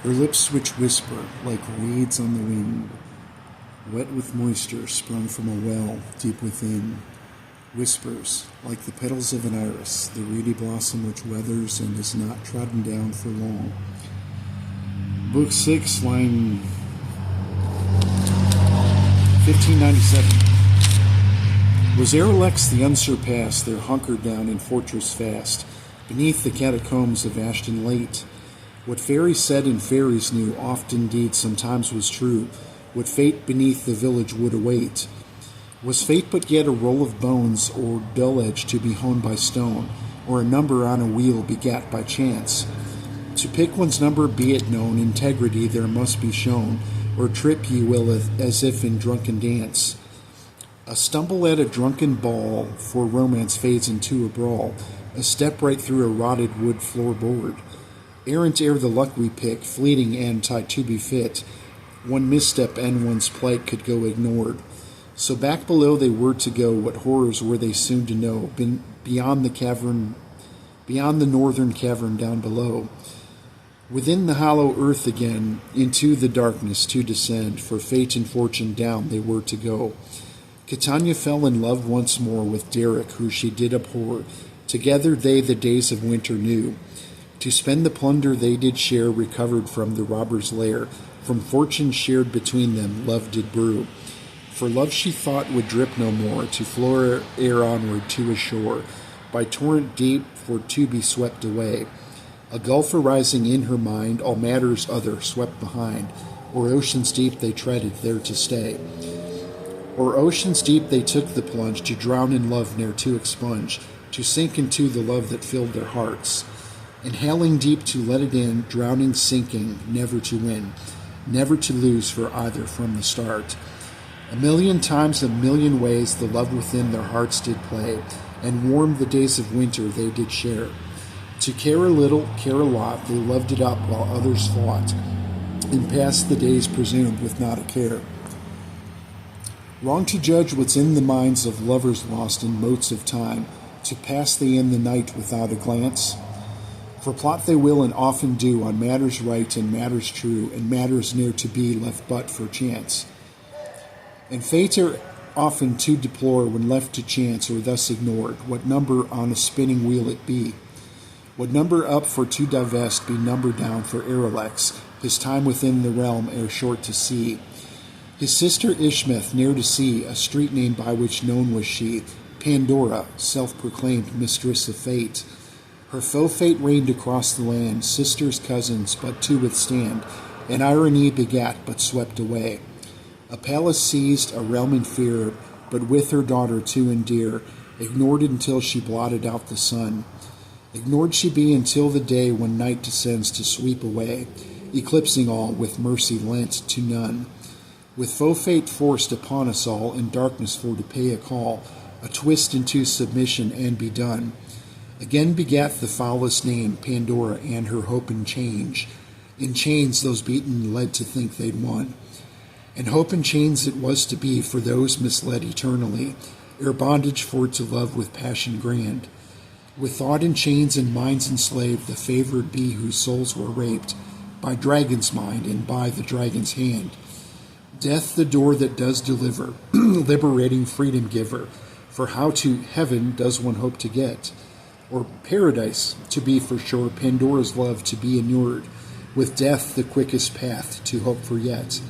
Her lips which whisper like reeds on the wind, wet with moisture sprung from a well deep within, whispers like the petals of an iris, the reedy blossom which weathers and is not trodden down for long. Book 6, line 1597. Was Erelex the unsurpassed there hunkered down in fortress fast, beneath the catacombs of Ashton late? What fairies said and fairies knew, oft indeed sometimes was true, what fate beneath the village would await. Was fate but yet a roll of bones, or dull edge to be honed by stone, or a number on a wheel begat by chance? To pick one's number be it known, integrity there must be shown, or trip ye will as if in drunken dance. A stumble at a drunken ball, for romance fades into a brawl, a step right through a rotted wood floorboard. Errant ere the luck we pick, fleeting and tight to be fit, one misstep and one's plight could go ignored. So back below they were to go, what horrors were they soon to know, beyond the northern cavern down below. Within the hollow earth again, into the darkness to descend, for fate and fortune down they were to go. Catania fell in love once more with Derek, who she did abhor. Together they the days of winter knew. To spend the plunder they did share, recovered from the robber's lair, from fortune shared between them, love did brew. For love she thought would drip no more, to flow ere onward to a shore, by torrent deep for to be swept away. A gulf arising in her mind, all matters other swept behind, or oceans deep they treaded there to stay. Or oceans deep they took the plunge, to drown in love ne'er to expunge, to sink into the love that filled their hearts. Inhaling deep to let it in, drowning, sinking, never to win, never to lose for either from the start. A million times, a million ways, the love within their hearts did play, and warm the days of winter they did share. To care a little, care a lot, they loved it up while others fought, and passed the days presumed with not a care. Wrong to judge what's in the minds of lovers lost in motes of time, to pass they in the night without a glance. For plot they will and often do on matters right and matters true, and matters near to be left but for chance. And fate are often to deplore when left to chance or thus ignored, what number on a spinning wheel it be. What number up for to divest be number down for Erelex, his time within the realm ere short to see. His sister Ishmeth near to see, a street name by which known was she, Pandora, self-proclaimed mistress of fate. Her foe fate reigned across the land, sisters, cousins, but to withstand, and irony begat, but swept away. A palace seized, a realm in fear, but with her daughter to endear, ignored until she blotted out the sun. Ignored she be until the day when night descends to sweep away, eclipsing all with mercy lent to none. With foe fate forced upon us all, in darkness for to pay a call, a twist into submission and be done. Again begat the foulest name, Pandora, and her hope and change. In chains those beaten led to think they'd won. And hope and chains it was to be for those misled eternally, ere bondage for to love with passion grand. With thought in chains and minds enslaved, the favored be whose souls were raped, by dragon's mind and by the dragon's hand. Death the door that does deliver, liberating freedom giver, for how to heaven does one hope to get? Or paradise, to be for sure, Pandora's love to be inured, with death the quickest path to hope for yet.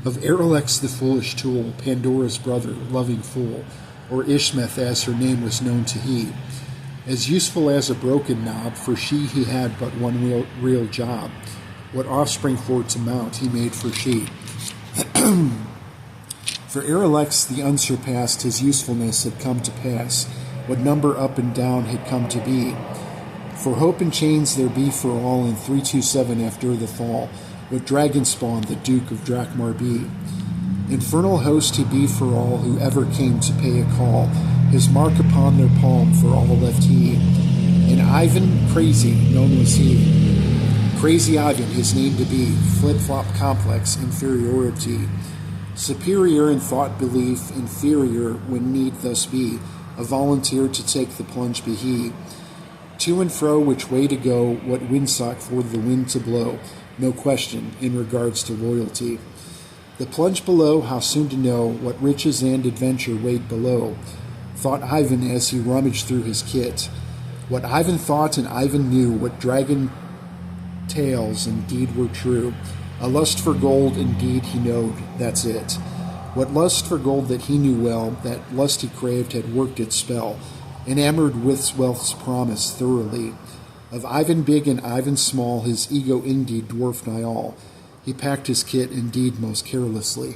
Of Erelex the foolish tool, Pandora's brother, loving fool, or Ishmeth as her name was known to he, as useful as a broken knob, for he had but one real job, what offspring for to mount he made for she. For Erelex the unsurpassed, his usefulness had come to pass, what number up and down had come to be. For hope and chains there be for all in 327 after the fall, what dragon spawn the Duke of Drakmar be. Infernal host he be for all who ever came to pay a call, his mark upon their palm for all left he. And Ivan Crazy, known was he. Crazy Ivan, his name to be, flip-flop complex, inferiority. Superior in thought belief, inferior when need thus be, a volunteer to take the plunge be he. To and fro which way to go, what windsock for the wind to blow, no question, in regards to loyalty. The plunge below, how soon to know what riches and adventure wait below, thought Ivan as he rummaged through his kit. What Ivan thought and Ivan knew, what dragon tales indeed were true. A lust for gold indeed he knowed, that's it. What lust for gold that he knew well, that lust he craved had worked its spell, enamored with wealth's promise thoroughly. Of Ivan big and Ivan small, his ego indeed dwarfed nigh all. He packed his kit indeed most carelessly.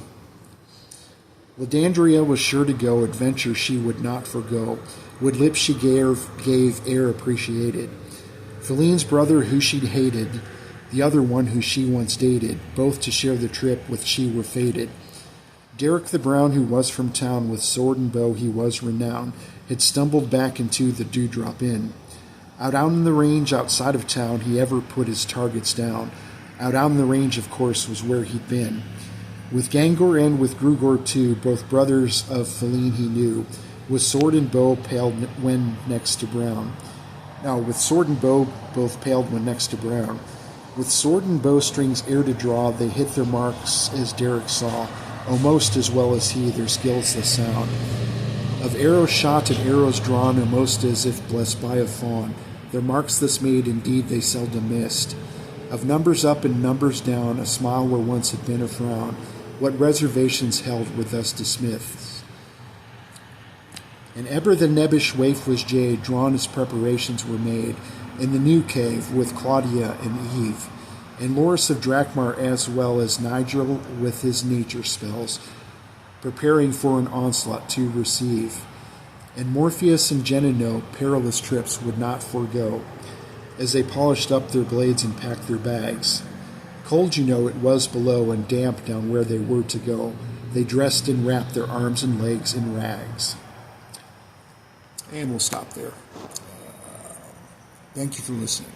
Ledandria was sure to go, adventure she would not forgo, would lips she gave ere appreciated. Philine's brother who she'd hated, the other one who she once dated, both to share the trip with she were fated. Derek the Brown, who was from town, with sword and bow he was renowned, had stumbled back into the Dewdrop Inn. Out on the range outside of town he ever put his targets down. Out on the range, of course, was where he'd been. With Gangor and with Grugor too, both brothers of Feline he knew, with sword and bow paled when next to Brown. Now, with sword and bow both paled when next to Brown. With sword and bow strings ere to draw, they hit their marks as Derek saw, almost as well as he, their skills the sound. Of arrows shot and arrows drawn, almost as if blessed by a fawn, their marks this made, indeed they seldom missed. Of numbers up and numbers down, a smile where once had been a frown, what reservations held were thus dismissed. And ever the nebbish waif was jade, drawn as preparations were made, in the new cave with Claudia and Eve, and Loris of Drakmar as well as Nigel with his nature spells, preparing for an onslaught to receive. And Morpheus and Genino perilous trips would not forego, as they polished up their blades and packed their bags. Cold, you know, it was below, and damp down where they were to go. They dressed and wrapped their arms and legs in rags. And we'll stop there. Thank you for listening.